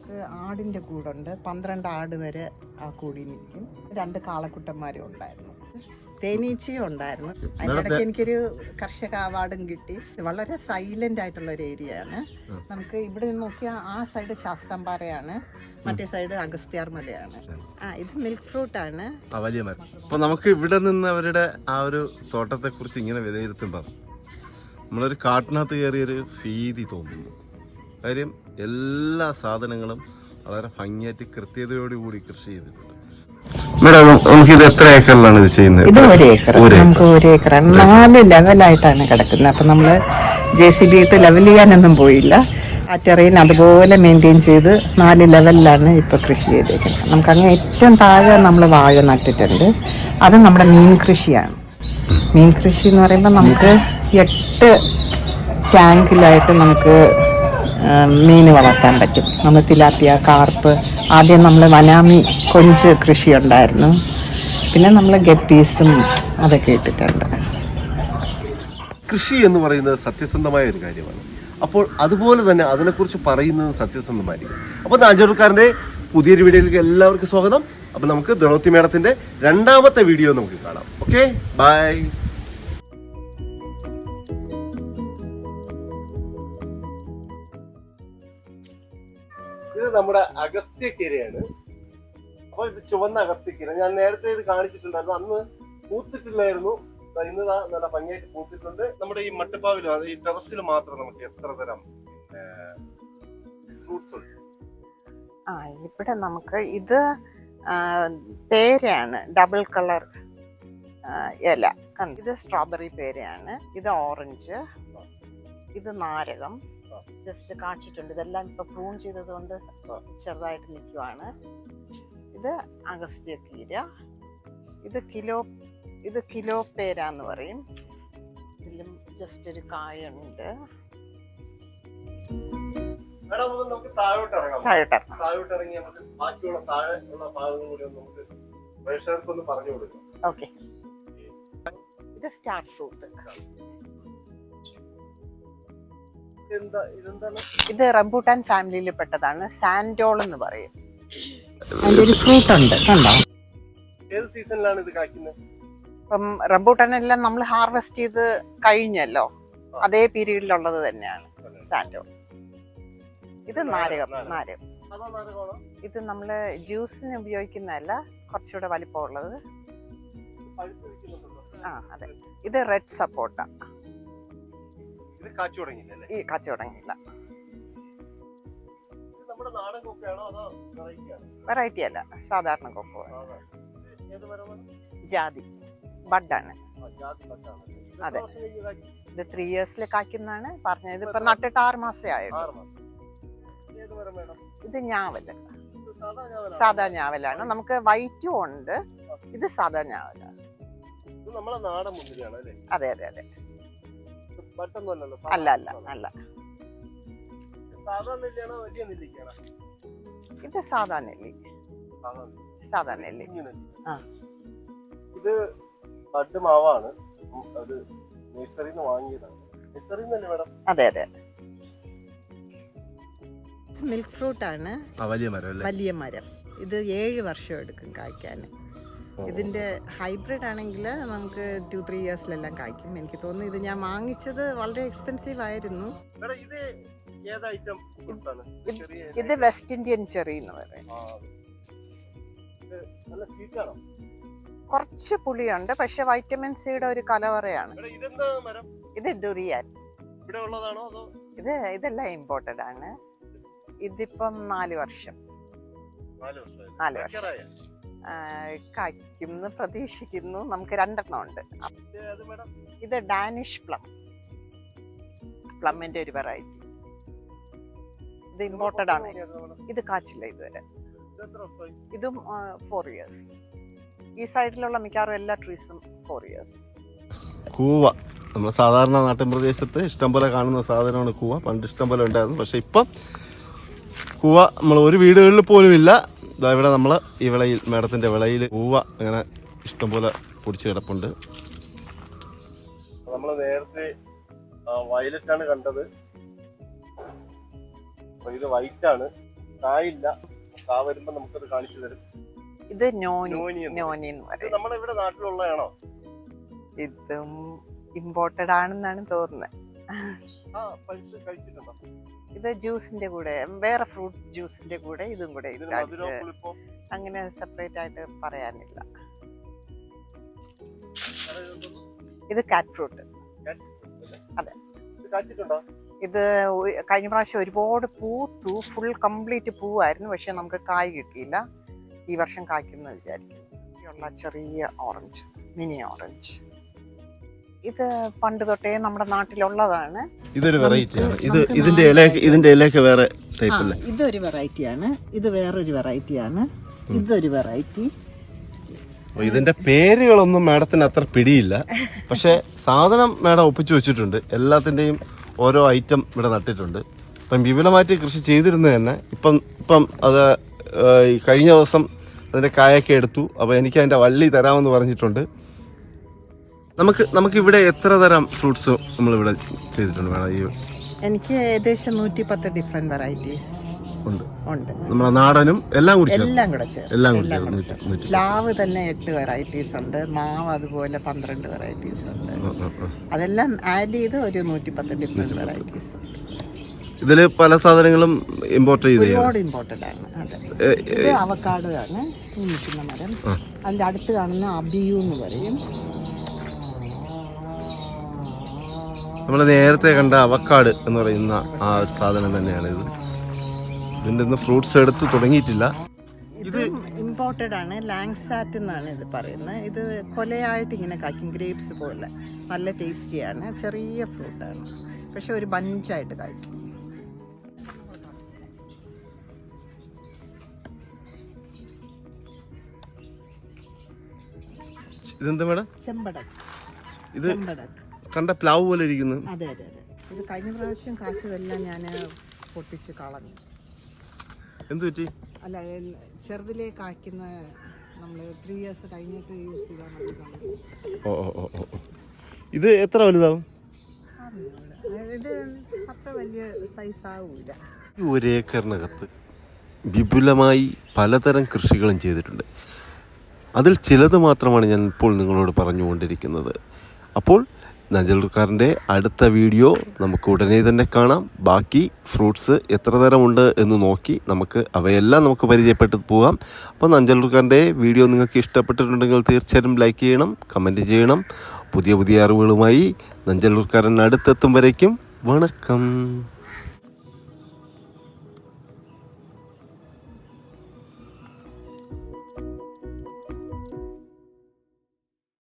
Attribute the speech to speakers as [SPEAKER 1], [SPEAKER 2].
[SPEAKER 1] നമുക്ക് ആടിൻ്റെ കൂടുണ്ട്, 12 ആട് വരെ ആ കൂടി നിൽക്കും. 2 കാളക്കുട്ടന്മാരും ഉണ്ടായിരുന്നു, തേനീച്ചയും ഉണ്ടായിരുന്നു. അതിനിടയ്ക്ക് എനിക്കൊരു കർഷക അവാർഡും കിട്ടി. വളരെ സൈലന്റ് ആയിട്ടുള്ള ഒരു ഏരിയയാണ്. നമുക്ക് ഇവിടെ നിന്ന് നോക്കിയാൽ ആ സൈഡ് ശാസ്താംപാറയാണ്, മറ്റേ സൈഡ് അഗസ്ത്യാർ മലയാണ്. ഇത് മിൽക്ക് ഫ്രൂട്ട് ആണ്,
[SPEAKER 2] വലിയ മരം. അപ്പൊ നമുക്ക് ഇവിടെ നിന്ന് അവരുടെ ആ ഒരു തോട്ടത്തെ കുറിച്ച് ഇങ്ങനെ വിലയിരുത്തുമ്പോൾ നമ്മളൊരു കാട്ടിനകത്ത് കയറിയൊരു ഭീതി തോന്നുന്നു. കാര്യം എല്ലാ സാധനങ്ങളും വളരെ ഭംഗിയായിട്ട് കൃത്യതയോടുകൂടി കൃഷി ചെയ്തിട്ടുണ്ട്. നമുക്ക് ഇത് എത്ര ഏക്കറിലാണ് ഇത് ചെയ്യുന്നത്?
[SPEAKER 1] ഇത് 1 ഏക്കർ. നമുക്ക് 1 ഏക്കറാണ്. 4 ലെവലായിട്ടാണ് കിടക്കുന്നത്. അപ്പൊ നമ്മള് JCB ഇട്ട് ലെവൽ ചെയ്യാനൊന്നും പോയില്ല. ആ ടെറൈൻ അതുപോലെ മെയിൻറ്റെയിൻ ചെയ്ത് 4 ലെവലിലാണ് ഇപ്പൊ കൃഷി ചെയ്തേക്കുന്നത്. നമുക്ക് അങ്ങ് ഏറ്റവും താഴെ നമ്മൾ വാഴ നട്ടിട്ടുണ്ട്. അത് നമ്മുടെ മീൻ കൃഷിയാണ്. മീൻ കൃഷി എന്ന് പറയുമ്പോൾ നമുക്ക് 8 ടാങ്കിലായിട്ട് നമുക്ക് മീൻ വളർത്താൻ പറ്റും. നമ്മൾ തിലാപ്പിയ, കാർപ്പ്, ആദ്യം നമ്മൾ വനാമി കൊഞ്ച് കൃഷി ഉണ്ടായിരുന്നു. പിന്നെ നമ്മൾ ഗപ്പീസും അതൊക്കെ ഇട്ടിട്ടുണ്ട്.
[SPEAKER 2] കൃഷി എന്ന് പറയുന്നത് സത്യസന്ധമായ ഒരു കാര്യമാണ്. അപ്പോൾ അതുപോലെ തന്നെ അതിനെക്കുറിച്ച് പറയുന്നത് സത്യസന്ധമായിരിക്കും. അപ്പോൾ നാഞ്ചൂർക്കാരൻ്റെ പുതിയൊരു വീഡിയോയിലേക്ക് എല്ലാവർക്കും സ്വാഗതം. അപ്പോൾ നമുക്ക് ദ്രൗപദി മേഡത്തിന്റെ 2ാമത്തെ വീഡിയോ നമുക്ക് കാണാം. Okay, bye. ഇത് നമ്മുടെ അഗസ്ത്യക്കീരയാണ്. അപ്പോൾ ഇത് ചുവന്ന അഗസ്ത്യക്കീര. ഞാൻ നേരത്തെ ഇത് കാണിച്ചിട്ടുണ്ടായിരുന്നു, അന്ന് പൂത്തിട്ടില്ലായിരുന്നു. ഇന്ന് നല്ല ഭംഗിയായിട്ട് പൂത്തിട്ടുണ്ട്. നമ്മുടെ ഈ മട്ടുപ്പാവിലും ഈ ടെറസിൽ മാത്രം നമുക്ക് എത്ര തരം ഫ്രൂട്ട്സ് ഉണ്ട്?
[SPEAKER 1] ഇവിടെ നമുക്ക് ഇത് പേരയാണ്, ഡബിൾ കളർ ഇല. ഇത് സ്ട്രോബെറി പേരയാണ്, ഇത് ഓറഞ്ച്, ഇത് നാരകം ജസ്റ്റ് കാണിച്ചിട്ടുണ്ട്. ഇതെല്ലാം ഇപ്പൊ പ്രൂൺ ചെയ്തത് കൊണ്ട് ചെറുതായിട്ട് നിൽക്കുവാണ്. ഇത് അഗസ്ത്യക്കീര, ഇത് കിലോ പേരാന്ന് പറയും. ഇതിലും ജസ്റ്റ് ഒരു കായുണ്ട്.
[SPEAKER 2] താഴോട്ട് ഇറങ്ങി നമുക്ക് ബാക്കിയുള്ള താഴെ ഉള്ള ഭാഗങ്ങൾ കൂടി നമുക്ക് പ്രേക്ഷകർക്കൊന്ന് പറഞ്ഞു കൊടുക്കാം.
[SPEAKER 1] ഓക്കെ, ഇത് സ്റ്റാർ ഫ്രൂട്ട്. ഇത് റംബൂട്ടാൻ ഫാമിലിയിൽ പെട്ടതാണ്, സാൻഡോൾ എന്ന് പറയും. അതിന്റെ ഒരു ഫ്രൂട്ട് ഉണ്ട്, കണ്ടോ?
[SPEAKER 2] ഏത് സീസണിലാണ് ഇത് കായ്ക്കുന്നത്?
[SPEAKER 1] ഇപ്പം റംബൂട്ടാൻ എല്ലാം നമ്മൾ ഹാർവെസ്റ്റ് ചെയ്ത് കഴിഞ്ഞല്ലോ, അതേ പീരീഡിലുള്ളത് തന്നെയാണ് സാൻഡോൾ. ഇത് നാരകം. ഇത് നമ്മള് ജ്യൂസിന് ഉപയോഗിക്കുന്നതല്ല, കുറച്ചുകൂടെ വലിപ്പമുള്ളത്. അതെ. ഇത് റെഡ് സപ്പോട്ട. ഈ കാച്ചു തുടങ്ങിയില്ല. വെറൈറ്റി അല്ല, സാധാരണ കൊക്കോ. ജാതി ബഡാണ്. അതെ, ഇത് 3 ഇയേഴ്സിൽ കായ്ക്കുന്നതാണ് പറഞ്ഞത്. ഇപ്പൊ നട്ടിട്ട് 6 മാസേ ആയുള്ളൂ. ഇത് ഞാവല്, സാധാ ഞാവലാണ്. നമുക്ക് വൈറ്റും ഉണ്ട്. ഇത് സാധാ ഞാവലാണ്. അതെ അതെ അതെ. അല്ല അല്ല അല്ല, ഇത് സാധാ നെല്ലി. സാധാ നെല്ലി.
[SPEAKER 2] ഇത് ബഡ് മാവാണ്, അത് നഴ്സറിന്ന് വാങ്ങിയതാണ്. നഴ്സറിന്നല്ലേ മേഡം?
[SPEAKER 1] അതെ അതെ. മിൽക്ക് ഫ്രൂട്ട് ആണ്, വലിയ മരം. ഇത് 7 വർഷം എടുക്കും കായ്ക്കാൻ. ഇതിന്റെ ഹൈബ്രിഡ് ആണെങ്കിൽ നമുക്ക് 2-3 ഇയേഴ്സിലെല്ലാം കായ്ക്കും. എനിക്ക് തോന്നുന്നു ഇത് ഞാൻ വാങ്ങിച്ചത് വളരെ എക്സ്പെൻസീവ് ആയിരുന്നു. ഇത് വെസ്റ്റ് ഇന്ത്യൻ ചെറി എന്ന് പറയും. കുറച്ച് പുളിയുണ്ട്, പക്ഷെ വൈറ്റമിൻ സിയുടെ ഒരു കലവറയാണ്. ഇത് ഡുറിയാൻ. ഇതെല്ലാം ഇമ്പോർട്ടഡ് ആണ്. ഇതിപ്പം 4 വർഷം. 4 വർഷം കായ്ക്കുമെന്ന് പ്രതീക്ഷിക്കുന്നു. നമുക്ക് 2 എണ്ണം ഉണ്ട്. ഇത് ഡാനിഷ് പ്ലമ്മിന്റെ ഒരു വെറൈറ്റി. ഇത് ഇമ്പോർട്ടഡ് ആണ്. ഇത് കാച്ചില്ല ഇതുവരെ. ഇതും 4 ഇയേഴ്സ്. ഈ സൈഡിലുള്ള മിക്കവാറും എല്ലാ ട്രീസും 4 ഇയേഴ്സ്.
[SPEAKER 2] കൂവ നമ്മൾ സാധാരണ നാട്ടിൻ പ്രദേശത്ത് ഇഷ്ടംപോലെ കാണുന്ന സാധനമാണ് കൂവ. പണ്ട് ഇഷ്ടംപോലെ ഉണ്ടായിരുന്നു, പക്ഷെ ഇപ്പം കൂവ നമ്മൾ ഒരു വീടുകളിൽ പോലും ഇല്ല. ഇവിടെ നമ്മൾ ഈ വിളയിൽ, മേഡത്തിന്റെ വിളയിൽ കൂവ അങ്ങനെ ഇഷ്ടംപോലെ പൊടിച്ച് കിടപ്പുണ്ട്. നമ്മൾ നേരത്തെ വയലറ്റ് ആണ് കണ്ടത്, ഇത് വൈറ്റ് ആണ്. കായില്ല. കാ വരുമ്പോ നമുക്കത് കാണിച്ചു തരും.
[SPEAKER 1] ഇത്
[SPEAKER 2] നോനി
[SPEAKER 1] നോനി എന്ന് പറയും.
[SPEAKER 2] നമ്മുടെ ഇവിടെ നാട്ടിലുള്ളതാണോ?
[SPEAKER 1] ഇതും ഇമ്പോർട്ടഡ് ആണെന്നാണ് തോന്നുന്നത്.
[SPEAKER 2] കഴിച്ചിട്ടുണ്ടോ?
[SPEAKER 1] ഇത് ജ്യൂസിന്റെ കൂടെ, വേറെ ഫ്രൂട്ട് ജ്യൂസിന്റെ കൂടെ ഇതും കൂടെ അങ്ങനെ സെപ്പറേറ്റ് ആയിട്ട് പറയാനില്ല. ഇത് കാറ്റ് ഫ്രൂട്ട്. അതെ. ഇത് കഴിഞ്ഞ പ്രാവശ്യം ഒരുപാട് പൂത്തു, ഫുൾ കംപ്ലീറ്റ് പൂവായിരുന്നു. പക്ഷെ നമുക്ക് കായ് കിട്ടിയില്ല. ഈ വർഷം കായ്ക്കുമെന്ന് വിചാരിക്കുന്നു. ചെറിയ ഓറഞ്ച്, മിനി ഓറഞ്ച്. ഇത് പണ്ട് തൊട്ടേ നമ്മുടെ നാട്ടിലുള്ളതാണ്.
[SPEAKER 2] ഇതൊരു വെറൈറ്റിയാണ്. ഇതിന്റെ ഇലയൊക്കെ വേറെ ടൈപ്പ് അല്ലേ?
[SPEAKER 1] ഇതൊരു വെറൈറ്റിയാണ്. ഇത് വേറൊരു വെറൈറ്റിയാണ്. ഇതൊരു വെറൈറ്റി.
[SPEAKER 2] ഇതിന്റെ പേരുകളൊന്നും മാഡത്തിന് അത്ര പിടിയില്ല. പക്ഷെ സാധനം മാഡം ഒപ്പിച്ചു വെച്ചിട്ടുണ്ട്. എല്ലാത്തിന്റെയും ഓരോ ഐറ്റം ഇവിടെ നട്ടിട്ടുണ്ട്. ഇപ്പം വിപുലമായിട്ട് കൃഷി ചെയ്തിരുന്നത് തന്നെ ഇപ്പം അത് കഴിഞ്ഞ ദിവസം അതിന്റെ കായൊക്കെ എടുത്തു. അപ്പൊ എനിക്ക് അതിന്റെ വള്ളി തരാമെന്ന് പറഞ്ഞിട്ടുണ്ട്. നമുക്ക് ഇവിടെ എത്ര തരം ഫ്രൂട്ട്സ് നമ്മളിവിടെ ചെയ്തിട്ടുണ്ട് മാഡം?
[SPEAKER 1] എനിക്ക് ഏകദേശം 110 ഡിഫറെന്റ് വെറൈറ്റീസ് ഉണ്ട്.
[SPEAKER 2] നമ്മളെ നാടനും എല്ലാം കൂടി
[SPEAKER 1] പ്ലാവ് തന്നെ 8 വെറൈറ്റീസ് ഉണ്ട്. മാവ് അതുപോലെ 12 വെറൈറ്റീസ് ഉണ്ട്. അതെല്ലാം ആഡ് ചെയ്ത് ഒരു 110 ഡിഫറെന്റ് വെറൈറ്റീസ് ഉണ്ട്.
[SPEAKER 2] ഇതില് പല സാധനങ്ങളും ഇമ്പോർട്ട് ചെയ്ത്
[SPEAKER 1] ഒരുപാട് ഇമ്പോർട്ടന്റ് ആണ്. അതെ. ഇത് അവക്കാഡോ ആണ് ഈ നിൽക്കുന്ന മരം. അതിന്റെ അടുത്ത് കാണുന്ന അബിയു എന്ന് പറയും.
[SPEAKER 2] നമ്മൾ നേരത്തെ കണ്ട അവക്കാഡ് എന്ന് പറയുന്ന ആ ഒരു സാധനം തന്നെയാണ് ഇത്. ഇതിന്റെ ഫ്രൂട്ട്സ് എടുത്ത് തുടങ്ങിയിട്ടില്ല.
[SPEAKER 1] ഇത് ഇമ്പോർട്ടഡ് ആണ്. ലാങ്സാറ്റ് എന്നാണ് ഇത് പറയുന്നത്. ഇത് കൊലയായിട്ട് ഇങ്ങനെ കായ്ക്കും, ഗ്രേപ്സ് പോലെ. നല്ല ടേസ്റ്റിയാണ്. ചെറിയ ഫ്രൂട്ടാണ്, പക്ഷെ ഒരു ബഞ്ചായിട്ട് കായ്ക്കും.
[SPEAKER 2] ഇതെന്താ മേഡം?
[SPEAKER 1] ചെമ്പടക്.
[SPEAKER 2] ഇത് കണ്ട പ്ലാവ് പോലെ ഇരിക്കുന്നു.
[SPEAKER 1] അതെ അതെ അതെ. ഇത് കഴിഞ്ഞ പ്രാവശ്യം കാച്ചതെല്ലാം ഞാൻ പൊട്ടിച്ച് കളഞ്ഞു.
[SPEAKER 2] എന്ത് പറ്റി?
[SPEAKER 1] അല്ല, ചെറുതിലേ കായ്ക്കുന്ന നമ്മൾ 3 years കഴിഞ്ഞിട്ട് യൂസ് ചെയ്താൽ മതി.
[SPEAKER 2] ഇത് എത്ര വലുതാവും?
[SPEAKER 1] ഇത് അത്ര വലിയ സൈസ് ആവൂല.
[SPEAKER 2] 1 ഏക്കറിനകത്ത് വിപുലമായി പലതരം കൃഷികളും ചെയ്തിട്ടുണ്ട്. അതിൽ ചിലത് മാത്രമാണ് ഞാൻ ഇപ്പോൾ നിങ്ങളോട് പറഞ്ഞുകൊണ്ടിരിക്കുന്നത്. അപ്പോൾ നഞ്ചല്ലൂർക്കാരൻ്റെ അടുത്ത വീഡിയോ നമുക്ക് ഉടനെ തന്നെ കാണാം. ബാക്കി ഫ്രൂട്ട്സ് എത്ര തരമുണ്ട് എന്ന് നോക്കി അവയെല്ലാം നമുക്ക് പരിചയപ്പെട്ട് പോകാം. അപ്പോൾ നഞ്ചല്ലൂർക്കാരൻ്റെ വീഡിയോ നിങ്ങൾക്ക് ഇഷ്ടപ്പെട്ടിട്ടുണ്ടെങ്കിൽ തീർച്ചയായും ലൈക്ക് ചെയ്യണം, കമൻറ്റ് ചെയ്യണം. പുതിയ അറിവുകളുമായി നഞ്ചല്ലൂർക്കാരൻ അടുത്തെത്തും വരയ്ക്കും വണക്കം.